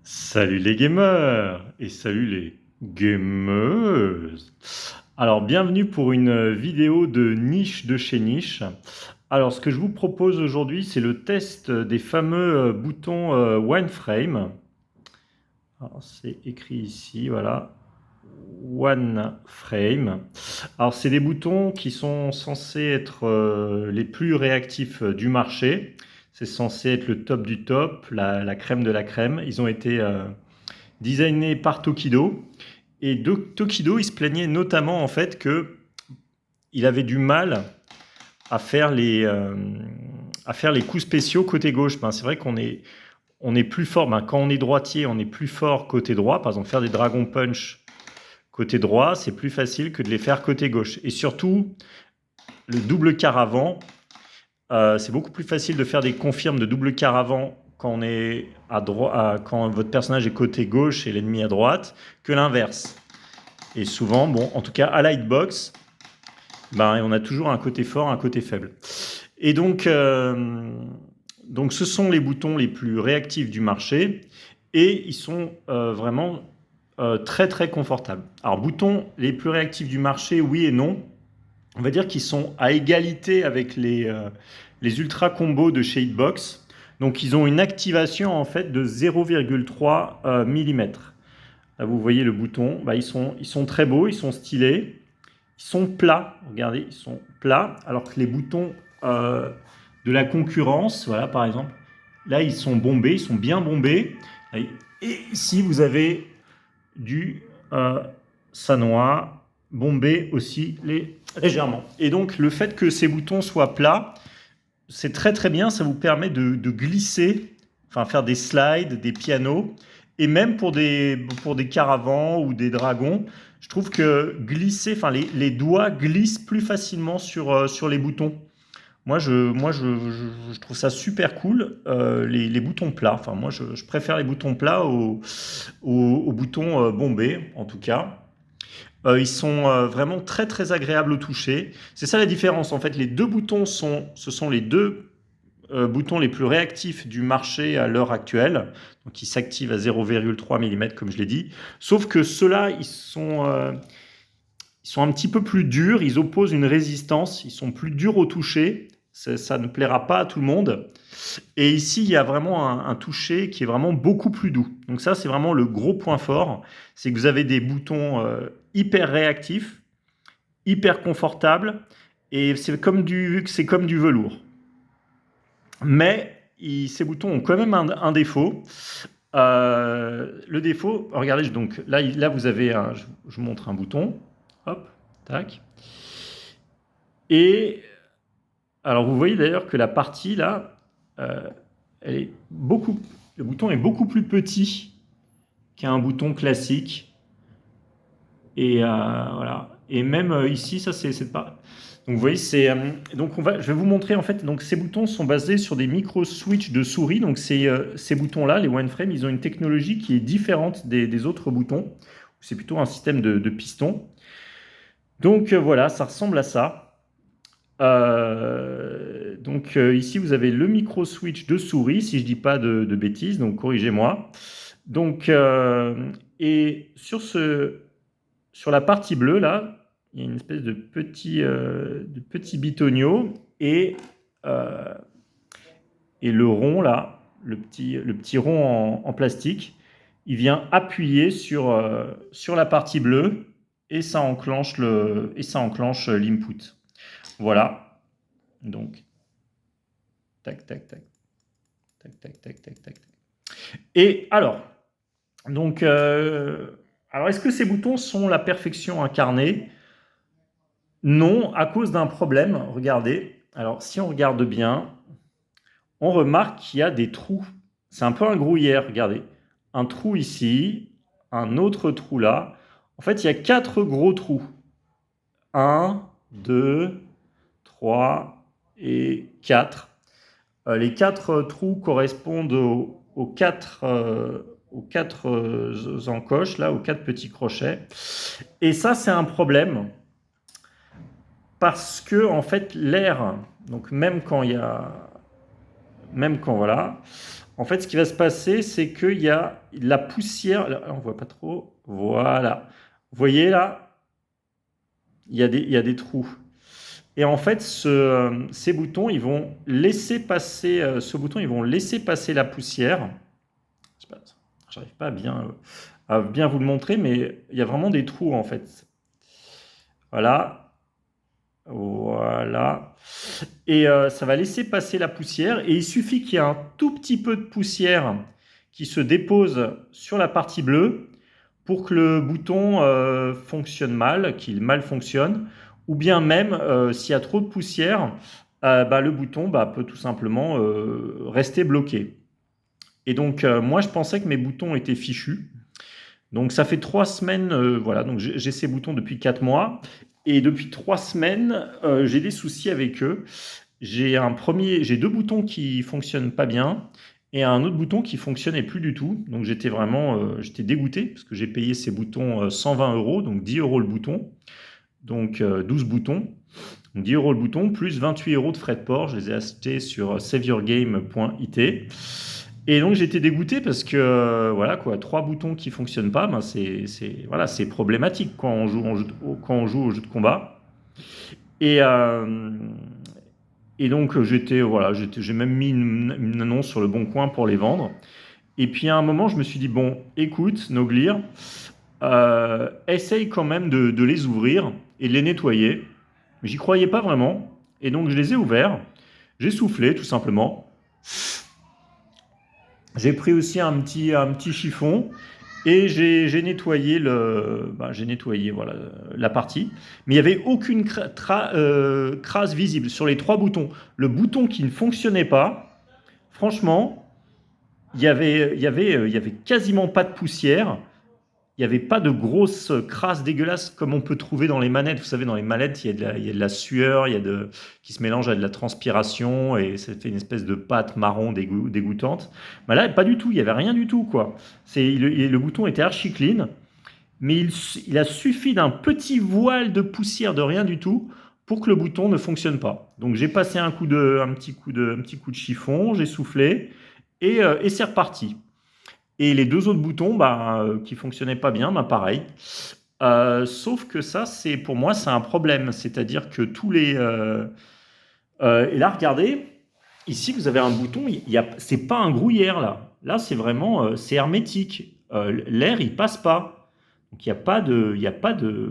Salut les gamers et salut les gameuses. Alors bienvenue pour une vidéo de niche de chez Niche. Alors ce que je vous propose aujourd'hui c'est le test des fameux boutons One Frame. Alors c'est écrit ici, voilà. One Frame. Alors c'est des boutons qui sont censés être les plus réactifs du marché. C'est censé être le top du top, la crème de la crème. Ils ont été designés par Tokido. Et Tokido, il se plaignait notamment en fait que il avait du mal à faire les coups spéciaux côté gauche. Ben, c'est vrai on est plus fort. Ben, quand on est droitier, on est plus fort côté droit. Par exemple, faire des dragon punch côté droit, c'est plus facile que de les faire côté gauche. Et surtout, le double quart avant, c'est beaucoup plus facile de faire des confirmes de double quart avant quand on est quand votre personnage est côté gauche et l'ennemi à droite, que l'inverse. Et souvent, bon, en tout cas à Lightbox, ben, on a toujours un côté fort, un côté faible. Et donc ce sont les boutons les plus réactifs du marché et ils sont vraiment très très confortables. Alors boutons les plus réactifs du marché, oui et non. On va dire qu'ils sont à égalité avec les ultra combos de chez Hitbox. Donc ils ont une activation en fait de 0,3 mm. Là vous voyez le bouton, bah, ils sont très beaux, ils sont stylés, ils sont plats, regardez, ils sont plats, alors que les boutons de la concurrence, voilà par exemple, là ils sont bombés, ils sont bien bombés. Et ici vous avez du Sanois bombé aussi légèrement. Et donc le fait que ces boutons soient plats, c'est très très bien, ça vous permet de glisser, enfin faire des slides, des pianos, et même pour des caravans ou des dragons, je trouve que glisser, enfin les doigts glissent plus facilement sur les boutons. Je trouve ça super cool, les boutons plats. Enfin, moi, je préfère les boutons plats aux boutons bombés, en tout cas. Ils sont vraiment très très agréables au toucher. C'est ça la différence. En fait, les deux boutons ce sont les deux boutons les plus réactifs du marché à l'heure actuelle. Donc, ils s'activent à 0,3 mm, comme je l'ai dit. Sauf que ceux-là, ils sont un petit peu plus durs. Ils opposent une résistance. Ils sont plus durs au toucher. Ça ne plaira pas à tout le monde. Et ici, il y a vraiment un toucher qui est vraiment beaucoup plus doux. Donc ça, c'est vraiment le gros point fort. C'est que vous avez des boutons hyper réactifs, hyper confortables. Et c'est comme du velours. Mais ces boutons ont quand même un défaut. Le défaut, regardez, donc là vous avez je vous montre un bouton. Hop, tac. Et alors vous voyez d'ailleurs que la partie là, elle est le bouton est beaucoup plus petit qu'un bouton classique. Et voilà. Et même ici, ça c'est pas. Donc vous voyez, je vais vous montrer en fait. Donc ces boutons sont basés sur des micro switch de souris. Donc ces boutons-là, les OneFrame, ils ont une technologie qui est différente des autres boutons. C'est plutôt un système de piston. Donc voilà, ça ressemble à ça. Ici vous avez le micro switch de souris, si je dis pas de bêtises. Donc corrigez-moi. Donc et sur la partie bleue, là, il y a une espèce de petit bitonio euh, et le rond, là, le petit rond en plastique, il vient appuyer sur la partie bleue et ça enclenche l'input. Voilà. Donc, tac, tac, tac, tac, tac, tac, tac, tac. Et donc, alors est-ce que ces boutons sont la perfection incarnée? Non, à cause d'un problème. Regardez. Alors, si on regarde bien, on remarque qu'il y a des trous. C'est un peu un gruyère, regardez. Un trou ici, un autre trou là. En fait, il y a 4 gros trous. 1, 2, 3 et 4. Les 4 trous correspondent aux 4 encoches, là, aux 4 petits crochets. Et ça, c'est un problème parce que en fait l'air, donc même quand voilà, En fait, ce qui va se passer, c'est qu'il y a la poussière. Là, on voit pas trop. Voilà. Vous voyez là, il y a des trous. Et en fait, ces boutons, ils vont laisser passer ce bouton, ils vont laisser passer la poussière. Je n'arrive pas à bien vous le montrer, mais il y a vraiment des trous en fait. Voilà. Voilà. Et ça va laisser passer la poussière. Et il suffit qu'il y ait un tout petit peu de poussière qui se dépose sur la partie bleue pour que le bouton fonctionne mal, qu'il mal fonctionne. Ou bien même, s'il y a trop de poussière, le bouton peut tout simplement rester bloqué. Et donc, moi, je pensais que mes boutons étaient fichus. Donc, ça fait 3 semaines, voilà, donc j'ai ces boutons depuis 4 mois. Et depuis 3 semaines, j'ai des soucis avec eux. J'ai 2 boutons qui fonctionnent pas bien et un autre bouton qui fonctionnait plus du tout. Donc, j'étais dégoûté parce que j'ai payé ces boutons 120 €, donc 10 € le bouton. Donc, 12 boutons. Donc 10 € le bouton, plus 28 € de frais de port. Je les ai achetés sur saveyourgame.it. Et donc j'étais dégoûté parce que voilà quoi, 3 boutons qui fonctionnent pas, voilà, c'est problématique quand quand on joue au jeu de combat. Et, euh, et donc j'ai même mis une annonce sur le Bon Coin pour les vendre. Et puis à un moment, je me suis dit bon, écoute, Noglir, essaye quand même de les ouvrir et de les nettoyer. Mais j'y croyais pas vraiment. Et donc je les ai ouverts. J'ai soufflé tout simplement. J'ai pris aussi un petit chiffon et j'ai nettoyé j'ai nettoyé voilà, la partie. Mais il n'y avait aucune crasse visible sur les 3 boutons. Le bouton qui ne fonctionnait pas, franchement, il y avait quasiment pas de poussière. Il n'y avait pas de grosses crasses dégueulasses comme on peut trouver dans les manettes. Vous savez, dans les manettes, il y a de la sueur, qui se mélange à de la transpiration et ça fait une espèce de pâte marron dégoûtante. Là, pas du tout, il n'y avait rien du tout, quoi. Le bouton était archi clean, mais il a suffi d'un petit voile de poussière de rien du tout pour que le bouton ne fonctionne pas. Donc j'ai passé un petit coup de chiffon, j'ai soufflé et c'est reparti. Et les 2 autres boutons qui fonctionnaient pas bien, pareil. Sauf que ça, pour moi, c'est un problème. C'est-à-dire que et là, regardez, ici, vous avez un bouton, c'est pas un gruyère, là. Là, c'est vraiment, c'est hermétique. L'air, il passe pas. Donc, il y a pas de,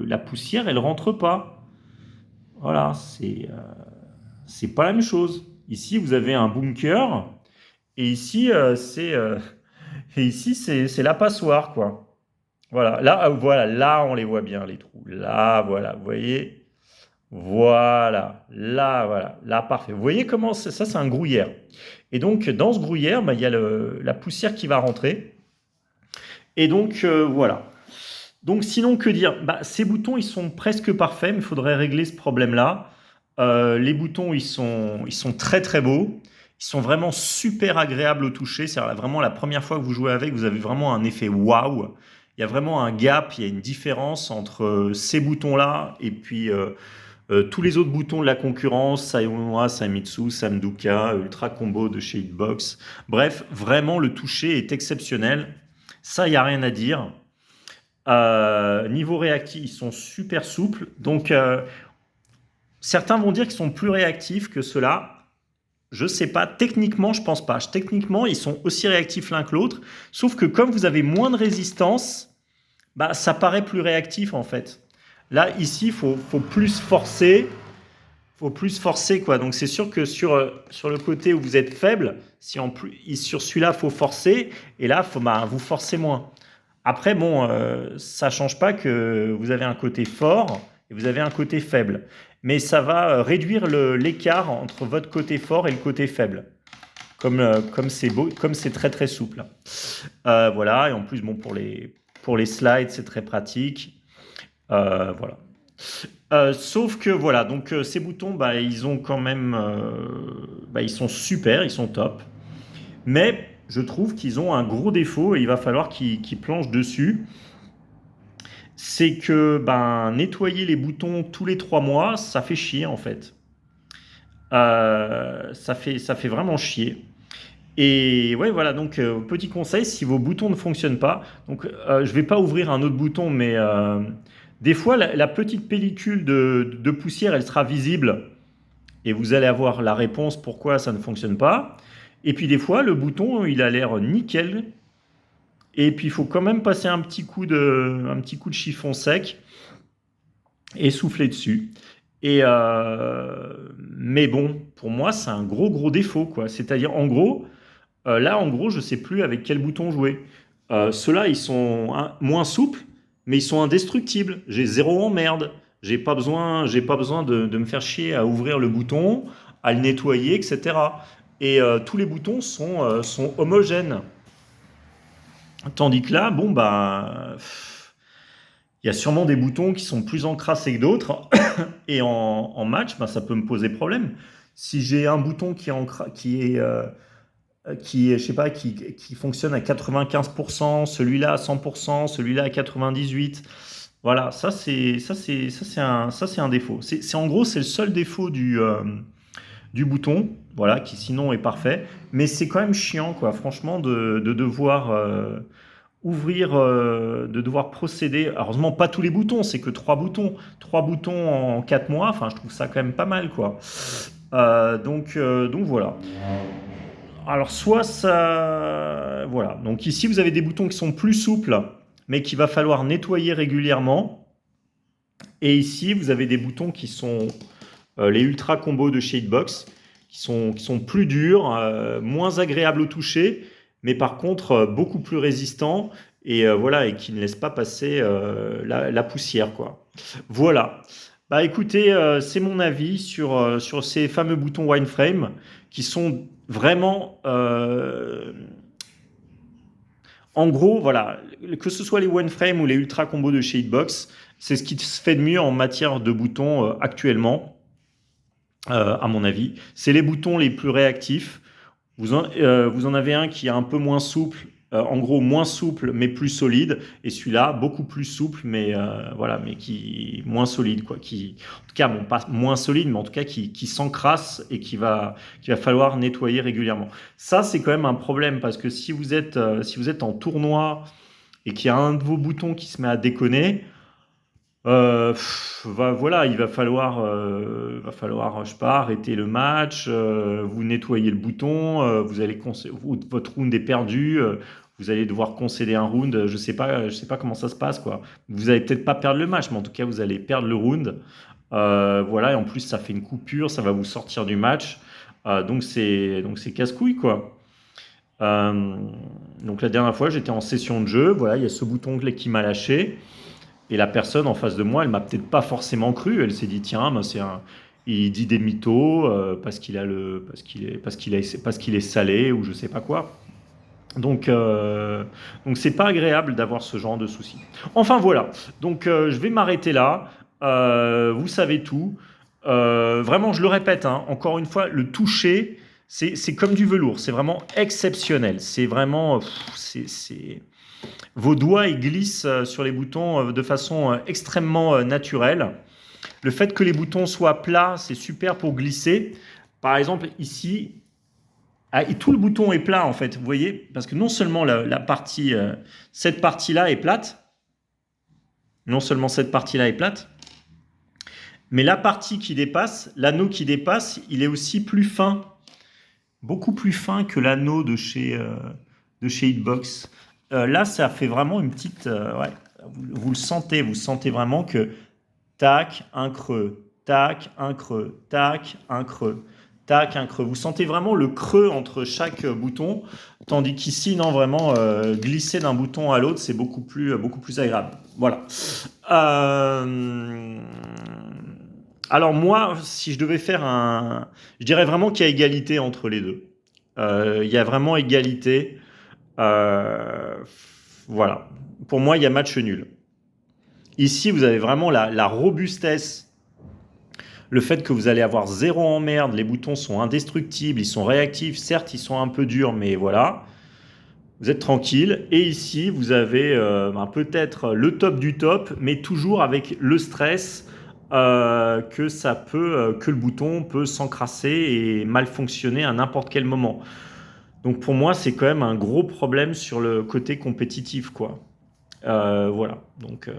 la poussière, elle rentre pas. Voilà, c'est pas la même chose. Ici, vous avez un bunker, et ici, c'est la passoire, quoi. Voilà, là, on les voit bien, les trous. Là, voilà, vous voyez? Voilà, là, parfait. Vous voyez comment ça, c'est un gruyère. Et donc, dans ce gruyère, il y a la poussière qui va rentrer. Et donc, voilà. Donc, sinon, que dire? Ces boutons, ils sont presque parfaits, mais il faudrait régler ce problème-là. Les boutons, ils sont très, très beaux. Ils sont vraiment super agréables au toucher. C'est vraiment la première fois que vous jouez avec, vous avez vraiment un effet waouh. Il y a vraiment un gap, il y a une différence entre ces boutons-là et puis tous les autres boutons de la concurrence, Sayonoa, Samitsu, Samduka, Ultra Combo de chez Hitbox. Bref, vraiment le toucher est exceptionnel. Ça, il n'y a rien à dire. Niveau réactif, ils sont super souples. Donc, certains vont dire qu'ils sont plus réactifs que ceux-là. Je sais pas. Techniquement, je pense pas. Techniquement, ils sont aussi réactifs l'un que l'autre. Sauf que comme vous avez moins de résistance, ça paraît plus réactif en fait. Là, ici, faut plus forcer. Faut plus forcer quoi. Donc c'est sûr que sur le côté où vous êtes faible, si en plus sur celui-là faut forcer, et là vous forcez moins. Après bon, ça change pas que vous avez un côté fort et vous avez un côté faible, mais ça va réduire l'écart entre votre côté fort et le côté faible. Comme c'est beau, comme c'est très très souple. Voilà, et en plus bon pour les slides c'est très pratique. Voilà. Sauf que voilà, donc ces boutons, ils ont quand même, ils sont super, ils sont top. Mais je trouve qu'ils ont un gros défaut et il va falloir qu'ils planchent dessus. C'est que nettoyer les boutons tous les 3 mois, ça fait chier en fait. Ça fait vraiment chier. Et ouais, voilà, donc petit conseil, si vos boutons ne fonctionnent pas, donc je vais pas ouvrir un autre bouton, mais des fois, la petite pellicule de poussière, elle sera visible et vous allez avoir la réponse pourquoi ça ne fonctionne pas. Et puis des fois, le bouton, il a l'air nickel. Et puis il faut quand même passer un petit coup de chiffon sec et souffler dessus. Et mais bon, pour moi, c'est un gros défaut, quoi. C'est-à-dire, en gros, là, en gros, je sais plus avec quel bouton jouer. Ceux-là, ils sont moins souples, mais ils sont indestructibles. J'ai zéro emmerde. J'ai pas besoin de me faire chier à ouvrir le bouton, à le nettoyer, etc. Et tous les boutons sont homogènes. Tandis que là, bon, bah, il y a sûrement des boutons qui sont plus encrassés que d'autres. Et en match, bah, ça peut me poser problème. Si j'ai un bouton qui est, je sais pas, qui fonctionne à 95%, celui-là à 100%, celui-là à 98%. Voilà, ça c'est un défaut. En gros, c'est le seul défaut du bouton, voilà, qui sinon est parfait. Mais c'est quand même chiant, quoi, franchement, de devoir de devoir procéder. Heureusement, pas tous les boutons, c'est que trois boutons. Trois boutons en 4 mois, enfin, je trouve ça quand même pas mal, quoi. Donc voilà. Alors, soit ça. Voilà. Donc, ici, vous avez des boutons qui sont plus souples, mais qu'il va falloir nettoyer régulièrement. Et ici, vous avez des boutons qui sont les Ultra Combo de chez Hitbox, qui sont plus durs, moins agréables au toucher, mais par contre, beaucoup plus résistants. Et voilà, et qui ne laissent pas passer la poussière, quoi. Voilà. Bah écoutez, c'est mon avis sur ces fameux boutons Wineframe qui sont vraiment en gros, voilà, que ce soit les One Frame ou les Ultra Combo de chez Hitbox, c'est ce qui se fait de mieux en matière de boutons actuellement, à mon avis. C'est les boutons les plus réactifs. Vous en avez un qui est un peu moins souple, en gros moins souple mais plus solide, et celui-là beaucoup plus souple mais voilà, mais qui moins solide, quoi. Qui, en tout cas, bon, pas moins solide, mais en tout cas qui s'encrasse et qui va falloir nettoyer régulièrement. Ça, c'est quand même un problème parce que si vous êtes en tournoi et qu'il y a un de vos boutons qui se met à déconner, voilà, va falloir, je sais pas, arrêter le match, vous nettoyez le bouton, votre round est perdu, vous allez devoir concéder un round, je sais pas comment ça se passe, quoi. Vous allez peut-être pas perdre le match, mais en tout cas, vous allez perdre le round. Voilà, et en plus, ça fait une coupure, ça va vous sortir du match. Donc c'est casse-couille, quoi. Euh, donc la dernière fois, j'étais en session de jeu, voilà, il y a ce bouton qui m'a lâché. Et la personne en face de moi, elle m'a peut-être pas forcément cru. Elle s'est dit tiens, ben il dit des mythos parce qu'il est salé ou je sais pas quoi. Donc c'est pas agréable d'avoir ce genre de soucis. Enfin voilà. Donc je vais m'arrêter là. Vous savez tout. Vraiment, je le répète, hein, encore une fois, le toucher, c'est comme du velours. C'est vraiment exceptionnel. C'est vraiment, vos doigts ils glissent sur les boutons de façon extrêmement naturelle. Le fait que les boutons soient plats, c'est super pour glisser. Par exemple, ici, et tout le bouton est plat en fait, vous voyez, parce que non seulement la partie, cette partie-là est plate, non seulement cette partie-là est plate, mais la partie qui dépasse, l'anneau qui dépasse, il est aussi plus fin, beaucoup plus fin que l'anneau de chez Hitbox. Là, ça fait vraiment une petite, ouais, vous sentez vraiment que tac, un creux, tac, un creux, tac, un creux, tac, un creux. Vous sentez vraiment le creux entre chaque bouton, tandis qu'ici, non, vraiment, glisser d'un bouton à l'autre, c'est beaucoup plus agréable. Voilà. Euh, alors moi, si je devais faire un... Je dirais vraiment qu'il y a égalité entre les deux. Il y a vraiment égalité. Euh, voilà. Pour moi, il y a match nul. Ici, vous avez vraiment la robustesse, le fait que vous allez avoir zéro emmerde, les boutons sont indestructibles, ils sont réactifs, certes ils sont un peu durs, mais voilà, vous êtes tranquille. Et ici, vous avez peut-être le top du top, mais toujours avec le stress que le bouton peut s'encrasser et mal fonctionner à n'importe quel moment. Donc pour moi, c'est quand même un gros problème sur le côté compétitif, quoi. Voilà. Donc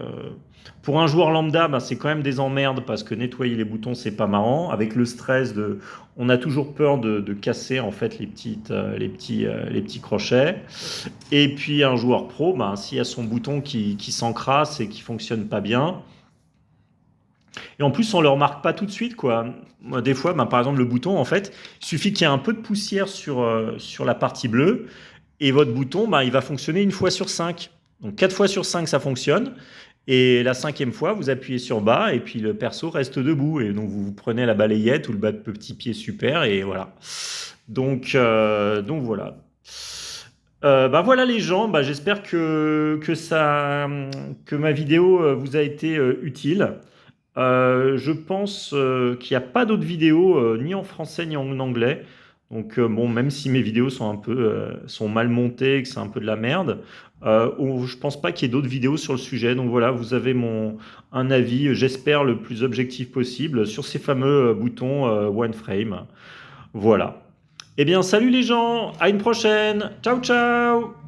pour un joueur lambda, ben, c'est quand même des emmerdes parce que nettoyer les boutons, c'est pas marrant. Avec le stress de, on a toujours peur de casser en fait les petits crochets. Et puis un joueur pro, ben, s'il y a son bouton qui s'encrasse et qui fonctionne pas bien, et en plus, on le remarque pas tout de suite, quoi. Moi, des fois, ben, par exemple, le bouton, en fait, il suffit qu'il y ait un peu de poussière sur la partie bleue, et votre bouton, ben, il va fonctionner une fois sur cinq. Donc 4 fois sur 5, ça fonctionne. Et la cinquième fois, vous appuyez sur bas, et puis le perso reste debout. Et donc vous prenez la balayette ou le bas de petit pied super, et voilà. Donc voilà. Bah voilà les gens, bah, j'espère que ma vidéo vous a été utile. Je pense qu'il n'y a pas d'autres vidéos, ni en français ni en anglais. Donc bon, même si mes vidéos sont un peu sont mal montées, que c'est un peu de la merde, je pense pas qu'il y ait d'autres vidéos sur le sujet. Donc voilà, vous avez un avis, j'espère le plus objectif possible sur ces fameux boutons One Frame. Voilà. Eh bien, salut les gens, à une prochaine. Ciao ciao.